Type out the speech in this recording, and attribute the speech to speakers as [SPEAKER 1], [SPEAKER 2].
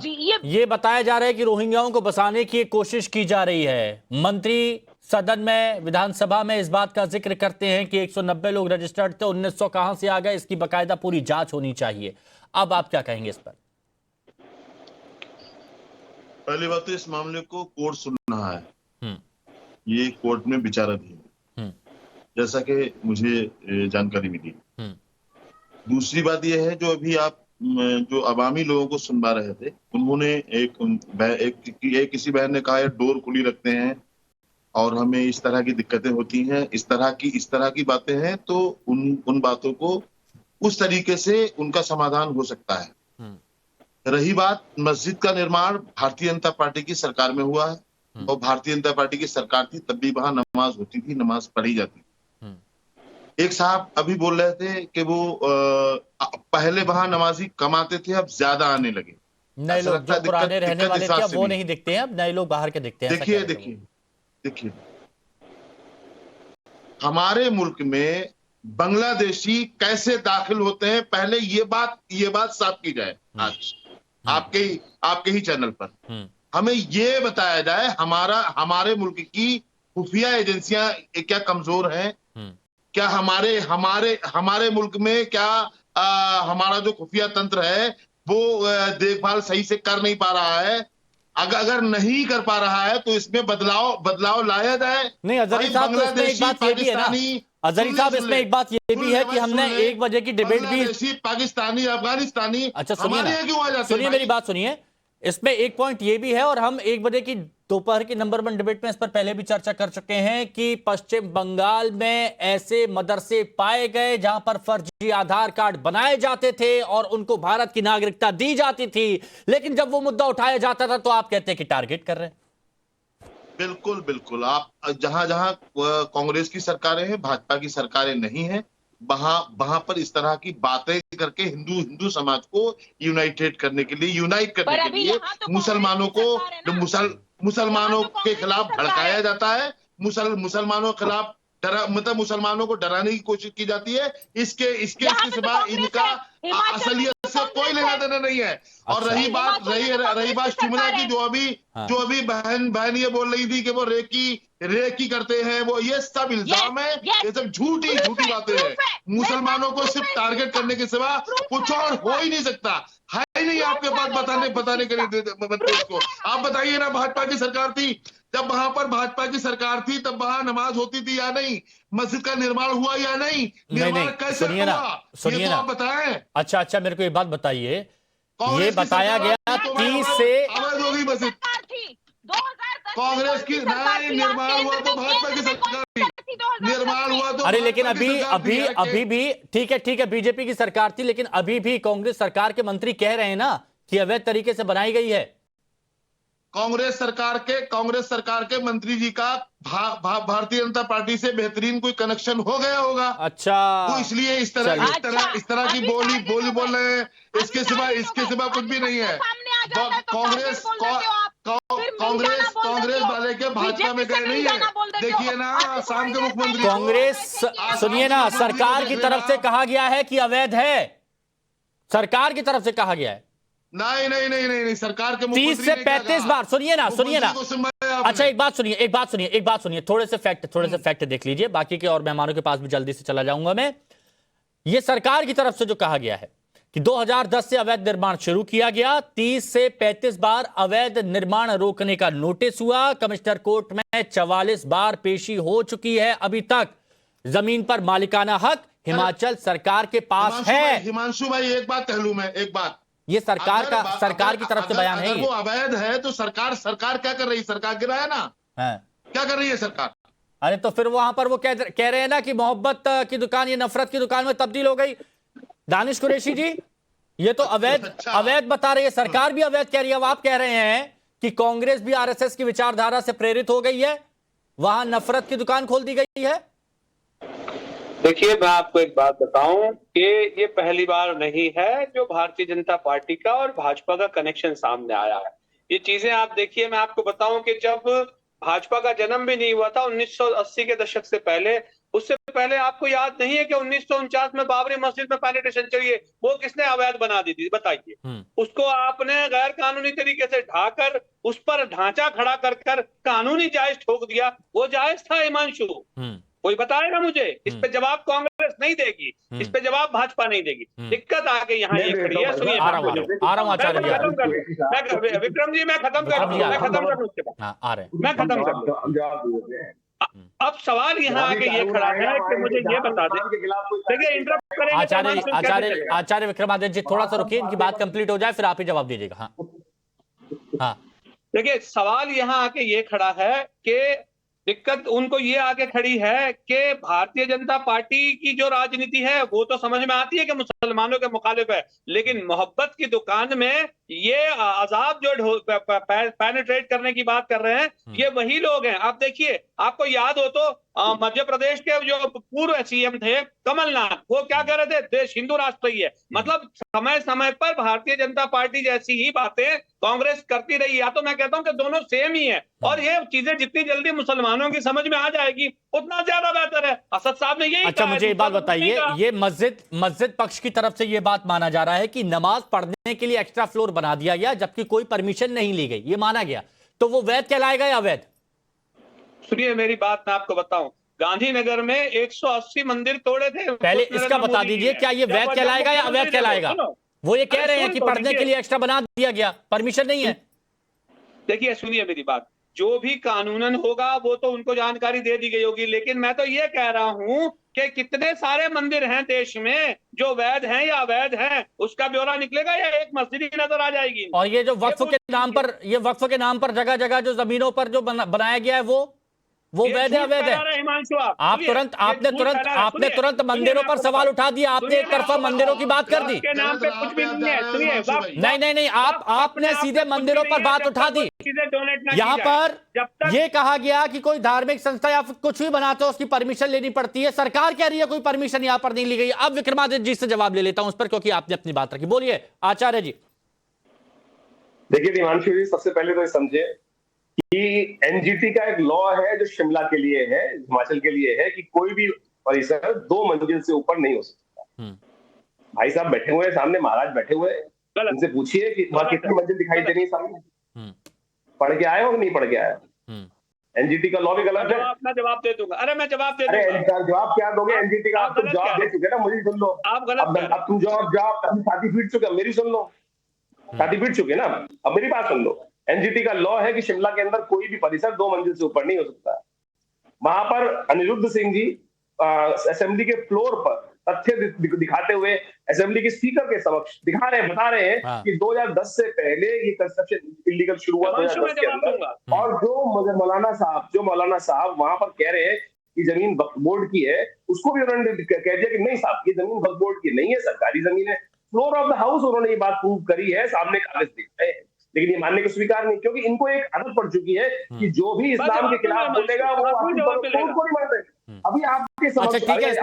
[SPEAKER 1] जी
[SPEAKER 2] ये बताया जा रहा है कि रोहिंग्याओं को बसाने की कोशिश की जा रही है। मंत्री सदन में, विधानसभा में इस बात का जिक्र करते हैं कि 190 लोग रजिस्टर्ड थे, 1900 कहां से आ गए, इसकी बकायदा पूरी जांच होनी चाहिए। अब आप क्या कहेंगे इस पर?
[SPEAKER 3] पहली बात तो इस मामले को कोर्ट सुन रहा है,
[SPEAKER 2] हम्म
[SPEAKER 3] ये कोर्ट में विचाराधीन है,
[SPEAKER 2] हम्म
[SPEAKER 3] जैसा कि मुझे जानकारी मिली।
[SPEAKER 2] हम्म
[SPEAKER 3] दूसरी बात यह है, जो अभी आप जो अवामी लोगों को सुनवा रहे थे, उन्होंने एक किसी बहन ने कहा है डोर खुली रखते हैं और हमें इस तरह की दिक्कतें होती हैं, इस तरह की बातें हैं, तो उन बातों को उस तरीके से उनका समाधान हो सकता है। रही बात, मस्जिद का निर्माण भारतीय जनता पार्टी की सरकार में हुआ है और भारतीय जनता पार्टी की सरकार थी तब भी वहां नमाज होती थी, नमाज पढ़ी जाती थी। एक साहब अभी बोल रहे थे कि वो पहले वहां नमाजी कम आते थे, अब ज्यादा आने लगे।
[SPEAKER 2] नए लोग जो पुराने रहने वाले थे अब वो नहीं दिखते हैं, अब नए लोग बाहर के दिखते हैं।
[SPEAKER 3] देखिए हमारे मुल्क में बांग्लादेशी कैसे दाखिल होते हैं, पहले ये बात साफ की जाए। आज आपके ही चैनल पर हमें ये बताया जाए, हमारे मुल्क की खुफिया एजेंसियां क्या कमजोर हैं? क्या हमारे मुल्क में क्या हमारा जो खुफिया तंत्र है वो देखभाल सही से कर नहीं पा रहा है? अगर नहीं कर पा रहा है तो इसमें बदलाव लाया जाए।
[SPEAKER 2] नहीं, अजहरी साहब, तो इसमें एक बात ये भी है ना, अजहरी साहब, इसमें एक बात ये भी है कि हमने 1 बजे की डिबेट भी,
[SPEAKER 3] पाकिस्तानी, अफगानिस्तानी,
[SPEAKER 2] अच्छा
[SPEAKER 3] सुनिए
[SPEAKER 2] मेरी बात सुनिए। इसमें एक पॉइंट ये भी है, और हम 1 बजे की दोपहर की नंबर 1 डिबेट में इस पर पहले भी चर्चा कर चुके हैं कि पश्चिम बंगाल में ऐसे मदरसे पाए गए जहां पर फर्जी आधार कार्ड बनाए जाते थे और उनको भारत की नागरिकता दी जाती थी, लेकिन जब वो मुद्दा उठाया जाता था तो आप कहते हैं कि टारगेट कर रहे हैं।
[SPEAKER 3] बिल्कुल, आप जहां जहां कांग्रेस की सरकारें हैं, भाजपा की सरकारें नहीं है, वहां पर इस तरह की बातें करके हिंदू समाज को यूनाइट करने के लिए मुसलमानों के खिलाफ भड़काया जाता है, मुसलमानों के खिलाफ मुसलमानों को डराने की कोशिश की जाती है। इसके सिवा इनका असलियत से कोई लेना देना नहीं है। और रही बात शिमला की, जो अभी बहन ये बोल रही थी कि वो रेकी करते हैं, वो ये सब इल्जाम है, ये सब झूठी बातें हैं। मुसलमानों को सिर्फ टारगेट करने के सिवा कुछ और हो ही नहीं सकता, है ही नहीं आपके पास बताने के लिए को। आप बताइए ना, भाजपा की सरकार थी, जब वहां पर भाजपा की सरकार थी तब वहां नमाज होती थी या नहीं? मस्जिद का निर्माण हुआ या नहीं? निर्माण कैसे हुआ, ये तो आप बताएं।
[SPEAKER 2] अच्छा, मेरे को ये बात बताइए, ये बताया गया 30 से
[SPEAKER 3] अवैध होगी मस्जिद, कांग्रेस की निर्माण हुआ तो भाजपा की सरकार थी, निर्माण हुआ तो,
[SPEAKER 2] अरे लेकिन अभी भी ठीक है, बीजेपी की सरकार थी, लेकिन अभी भी कांग्रेस सरकार के मंत्री कह रहे हैं ना कि अवैध तरीके से बनाई गई है।
[SPEAKER 3] कांग्रेस सरकार के मंत्री जी का भारतीय जनता पार्टी से बेहतरीन कोई कनेक्शन हो गया होगा।
[SPEAKER 2] अच्छा,
[SPEAKER 3] तो इसलिए इस तरह की बोली बोल रहे हैं। इसके सिवा कुछ भी नहीं है। कांग्रेस वाले के भाजपा में गए नहीं है। देखिए ना, आसाम के मुख्यमंत्री,
[SPEAKER 2] कांग्रेस, सुनिए ना, सरकार की तरफ से कहा गया है कि अवैध है, सरकार की तरफ से कहा गया है।
[SPEAKER 3] नहीं, सरकार के
[SPEAKER 2] 30 से 35 बार, सुनिए ना। अच्छा, एक बात सुनिए, थोड़े से फैक्ट देख लीजिए, बाकी के और मेहमानों के पास भी जल्दी से चला जाऊंगा मैं। ये सरकार की तरफ से जो कहा गया है कि 2010 से अवैध निर्माण शुरू किया गया, 30 से 35 बार अवैध निर्माण रोकने का नोटिस हुआ, कमिश्नर कोर्ट में 44 बार पेशी हो चुकी है, अभी तक जमीन पर मालिकाना हक हिमाचल सरकार के पास है।
[SPEAKER 3] हिमांशु भाई, एक बात कह लूं मैं, एक बात,
[SPEAKER 2] ये सरकार की तरफ से बयान है।
[SPEAKER 3] वो अवैध है तो सरकार क्या कर रही है? सरकार गिरा है ना, क्या कर रही है सरकार?
[SPEAKER 2] अरे तो फिर वहां पर वो कह रहे हैं ना कि मोहब्बत की दुकान ये नफरत की दुकान में तब्दील हो गई। दानिश कुरैशी जी, ये तो अवैध बता रही है, सरकार भी अवैध कह रही है। अब आप कह रहे हैं कि कांग्रेस भी आरएसएस की विचारधारा से प्रेरित हो गई है, वहां नफरत की दुकान खोल दी गई है।
[SPEAKER 4] देखिए, मैं आपको एक बात बताऊं कि ये पहली बार नहीं है जो भारतीय जनता पार्टी का और भाजपा का कनेक्शन सामने आया है। ये चीजें आप देखिए, मैं आपको बताऊं कि जब भाजपा का जन्म भी नहीं हुआ था, 1980 के दशक से पहले उससे पहले आपको याद नहीं है कि 1949 में बाबरी मस्जिद में पेनिट्रेशन चाहिए, वो किसने अवैध बना दी थी बताइए। उसको आपने गैर कानूनी तरीके से ढाकर उस पर ढांचा खड़ा कर कानूनी जायज ठोक दिया, वो जायज था हिमांशु? कोई बताएगा मुझे? इस पे जवाब कांग्रेस नहीं देगी, इस पे जवाब भाजपा नहीं देगी। दिक्कत आगे यहाँ ये खड़ी है। सुनिए,
[SPEAKER 2] आ रहा हूँ आचार्य जी,
[SPEAKER 4] विक्रम जी मैं खत्म कर दूं उसके बाद
[SPEAKER 2] आ रहे हैं।
[SPEAKER 4] मैं खत्म कर दूं। अब सवाल यहाँ आगे ये खड़ा है कि मुझे ये बता दें, देखिए इंटरप्ट करेंगे
[SPEAKER 2] आचार्य विक्रमादित्य जी थोड़ा सा रुकिए, इनकी बात कंप्लीट हो जाए फिर आप ही जवाब दीजिएगा। हाँ हाँ,
[SPEAKER 4] देखिए सवाल यहाँ आके ये खड़ा है कि दिक्कत उनको ये आगे खड़ी है कि भारतीय जनता पार्टी की जो राजनीति है वो तो समझ में आती है कि मुसलमानों के मुखालिफ है, लेकिन मोहब्बत की दुकान में ये अजाब जो पेनिट्रेट करने की बात कर रहे हैं, ये वही लोग हैं। आप देखिए, आपको याद हो तो मध्य प्रदेश के जो पूर्व सीएम थे कमलनाथ, वो क्या कह रहे थे? देश हिंदू राष्ट्र ही है। मतलब समय समय पर भारतीय जनता पार्टी जैसी ही बातें कांग्रेस करती रही। या तो मैं कहता हूं कि दोनों सेम ही है, और ये चीजें जितनी जल्दी मुसलमानों की समझ में आ जाएगी उतना ज्यादा बेहतर है। असद साहब ने यही
[SPEAKER 2] अच्छा मुझे एक बात बताइए, ये मस्जिद पक्ष की तरफ से ये बात माना जा रहा है कि नमाज पढ़ने के लिए एक्स्ट्रा फ्लोर बना दिया गया जबकि कोई परमिशन नहीं ली गई, ये माना गया, तो वो वैध कहलाएगा या अवैध?
[SPEAKER 4] सुनिए मेरी बात, मैं आपको बताऊं, गांधीनगर में 180 मंदिर तोड़े थे।
[SPEAKER 2] पहले इसका बता दीजिए, क्या ये वैध कहलाएगा या अवैध कहलाएगा? वो ये कह रहे हैं कि पढ़ने के लिए एक्स्ट्रा बना दिया गया, परमिशन नहीं है।
[SPEAKER 4] देखिए सुनिए मेरी बात, जो भी कानूनन होगा वो तो उनको जानकारी दे दी गई होगी, लेकिन मैं तो ये कह रहा हूं कि कितने सारे मंदिर हैं देश में जो वैध हैं या अवैध हैं, उसका ब्यौरा निकलेगा या एक मस्जिद ही नजर आ जाएगी?
[SPEAKER 2] और ये जो वक्फ के नाम पर जगह जगह जो जमीनों पर जो बनाया गया है वो वैध है अवैध है? आपने तुरंत मंदिरों पर सवाल उठा दिया, आपने एक तरफा मंदिरों की बात कर दी।
[SPEAKER 4] के नाम पे कुछ भी नहीं है। सुनिए,
[SPEAKER 2] नहीं, आपने सीधे मंदिरों पर बात उठा दी। यहाँ पर यह कहा गया कि कोई धार्मिक संस्था या कुछ भी बनाते हो उसकी परमिशन लेनी पड़ती है, सरकार कह रही है कोई परमिशन यहाँ पर नहीं ली गई। अब विक्रमादित्य जी से जवाब ले लेता हूं उस पर, क्योंकि आपने अपनी बात रखी। बोलिए आचार्य जी।
[SPEAKER 1] देखिए हिमांशु जी, सबसे पहले तो समझे कि एनजीटी का एक लॉ है जो शिमला के लिए है, हिमाचल के लिए है, कि कोई भी परिसर 2 मंजिल से ऊपर नहीं हो सकता। भाई साहब बैठे हुए हैं सामने, महाराज बैठे हुए हैं, उनसे पूछिए कि वहां कितनी मंजिल दिखाई दे रही है सामने, पढ़ के आए हो कि नहीं पढ़ के आए? एनजीटी का लॉ भी गलत है।
[SPEAKER 4] मैं जवाब दे दूंगा। अरे मैं जवाब दे दूंगा।
[SPEAKER 1] अरे जवाब क्या दोगे? एनजीटी का आप तुम जवाब दे चुके ना, मुझे सुन लो।
[SPEAKER 4] आप गलत
[SPEAKER 1] अब तुम जवाब छाती पीट चुके, मेरी सुन लो। छाती पीट चुके ना, अब मेरी बात सुन लो। एनजीटी का लॉ है कि शिमला के अंदर कोई भी परिसर 2 मंजिल से ऊपर नहीं हो सकता। वहां पर अनिरुद्ध सिंह जी असेंबली के फ्लोर पर तथ्य दिखाते हुए असेंबली के स्पीकर के समक्ष बता रहे हैं कि 2010 से पहले ये कंस्ट्रक्शन इलीगल शुरू हुआ 2010 के अंदर। और जो मौलाना साहब वहां पर कह रहे हैं कि जमीन वक्फ बोर्ड की है, उसको भी उन्होंने कह दिया कि नहीं साहब, ये जमीन वक्फ बोर्ड की नहीं है, सरकारी जमीन है। फ्लोर ऑफ द हाउस उन्होंने ये बात प्रूव करी है, सामने कागज दिख रहे हैं, लेकिन ये मानने को स्वीकार नहीं, क्योंकि इनको एक आदत पड़ चुकी है कि जो भी इस्लाम के खिलाफ बोलेगा वो कोर्ट को नहीं मानते। अभी आपके समझ